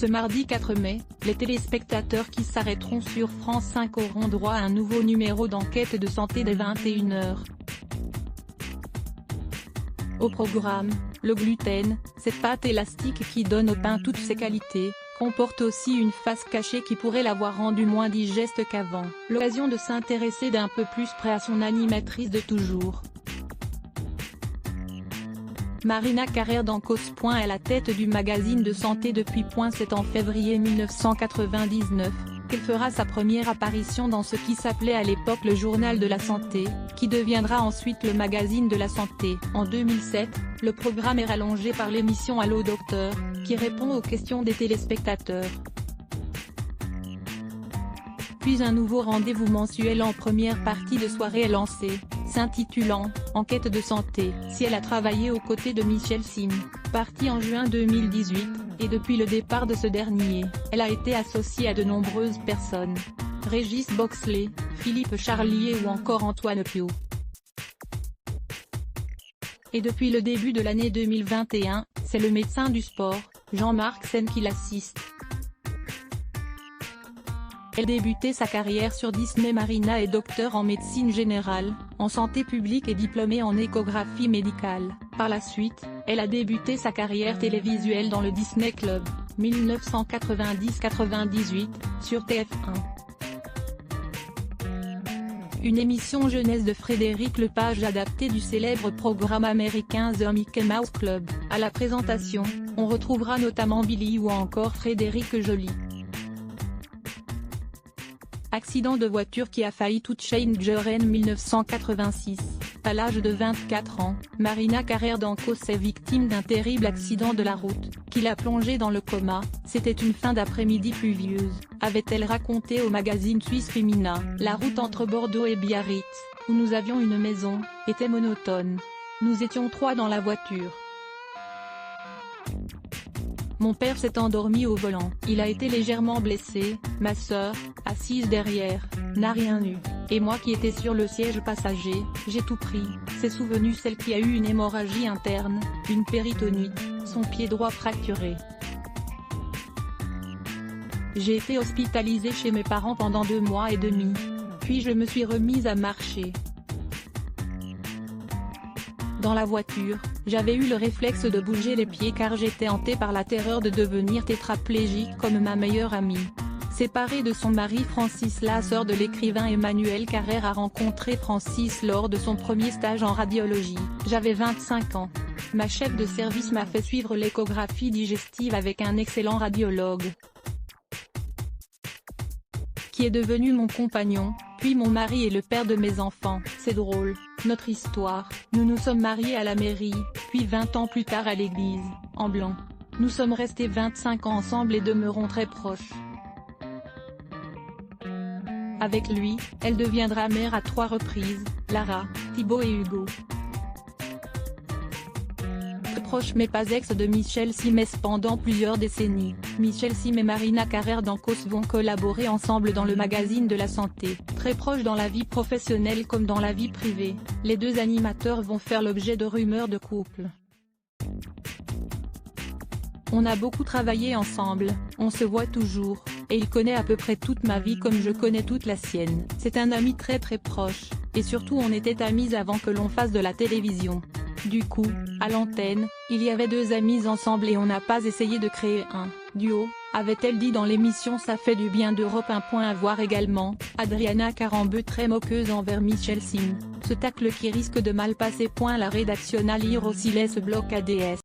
Ce mardi 4 mai, les téléspectateurs qui s'arrêteront sur France 5 auront droit à un nouveau numéro d'enquête de santé dès 21h. Au programme, le gluten, cette pâte élastique qui donne au pain toutes ses qualités, comporte aussi une face cachée qui pourrait l'avoir rendu moins digeste qu'avant. L'occasion de s'intéresser d'un peu plus près à son animatrice de toujours. Marina Carrère d'Ancos. À la tête du magazine de santé depuis. C'est en février 1999, qu'elle fera sa première apparition dans ce qui s'appelait à l'époque le Journal de la Santé, qui deviendra ensuite le Magazine de la Santé. En 2007, le programme est rallongé par l'émission Allô Docteur, qui répond aux questions des téléspectateurs. Puis un nouveau rendez-vous mensuel en première partie de soirée est lancé, s'intitulant « Enquête de santé ». Si elle a travaillé aux côtés de Michel Sim, parti en juin 2018, et depuis le départ de ce dernier, elle a été associée à de nombreuses personnes. Régis Boxley, Philippe Charlier ou encore Antoine Piau. Et depuis le début de l'année 2021, c'est le médecin du sport, Jean-Marc Sen qui l'assiste. Elle débutait sa carrière sur Disney. Marina est docteur en médecine générale, en santé publique et diplômée en échographie médicale. Par la suite, elle a débuté sa carrière télévisuelle dans le Disney Club, 1990-98, sur TF1. Une émission jeunesse de Frédéric Lepage adaptée du célèbre programme américain The Mickey Mouse Club. À la présentation, on retrouvera notamment Billy ou encore Frédéric Joly. Accident de voiture qui a failli tout changer en 1986. À l'âge de 24 ans, Marina Carrère d'Ancos est victime d'un terrible accident de la route, qui l'a plongée dans le coma. C'était une fin d'après-midi pluvieuse, avait-elle raconté au magazine suisse Femina. La route entre Bordeaux et Biarritz, où nous avions une maison, était monotone. Nous étions 3 dans la voiture. Mon père s'est endormi au volant. Il a été légèrement blessé, ma sœur, assise derrière, n'a rien eu. Et moi qui étais sur le siège passager, j'ai tout pris. S'est souvenu celle qui a eu une hémorragie interne, une péritonite, son pied droit fracturé. J'ai été hospitalisée chez mes parents pendant 2 mois et demi. Puis je me suis remise à marcher. Dans la voiture, j'avais eu le réflexe de bouger les pieds car j'étais hantée par la terreur de devenir tétraplégique comme ma meilleure amie. Séparée de son mari Francis, la sœur de l'écrivain Emmanuel Carrère a rencontré Francis lors de son premier stage en radiologie. J'avais 25 ans. Ma chef de service m'a fait suivre l'échographie digestive avec un excellent radiologue, qui est devenu mon compagnon, puis mon mari et le père de mes enfants. C'est drôle, notre histoire. Nous nous sommes mariés à la mairie, puis 20 ans plus tard à l'église, en blanc. Nous sommes restés 25 ans ensemble et demeurons très proches. Avec lui, elle deviendra mère à 3 reprises, Lara, Thibaut et Hugo. Très proche mais pas ex de Michel Sim pendant plusieurs décennies. Michel Sim et Marina Carrère d'Ancos vont collaborer ensemble dans le magazine de la santé. Très proches dans la vie professionnelle comme dans la vie privée, les 2 animateurs vont faire l'objet de rumeurs de couple. On a beaucoup travaillé ensemble, on se voit toujours, et il connaît à peu près toute ma vie comme je connais toute la sienne. C'est un ami très proche, et surtout on était amis avant que l'on fasse de la télévision. Du coup, à l'antenne, il y avait 2 amis ensemble et on n'a pas essayé de créer un duo, avait-elle dit dans l'émission Ça fait du bien d'Europe 1. À voir également, Adriana Carambeu très moqueuse envers Michel Sim, ce tacle qui risque de mal passer. La rédactionnelle lire aussi laisse bloc ADS.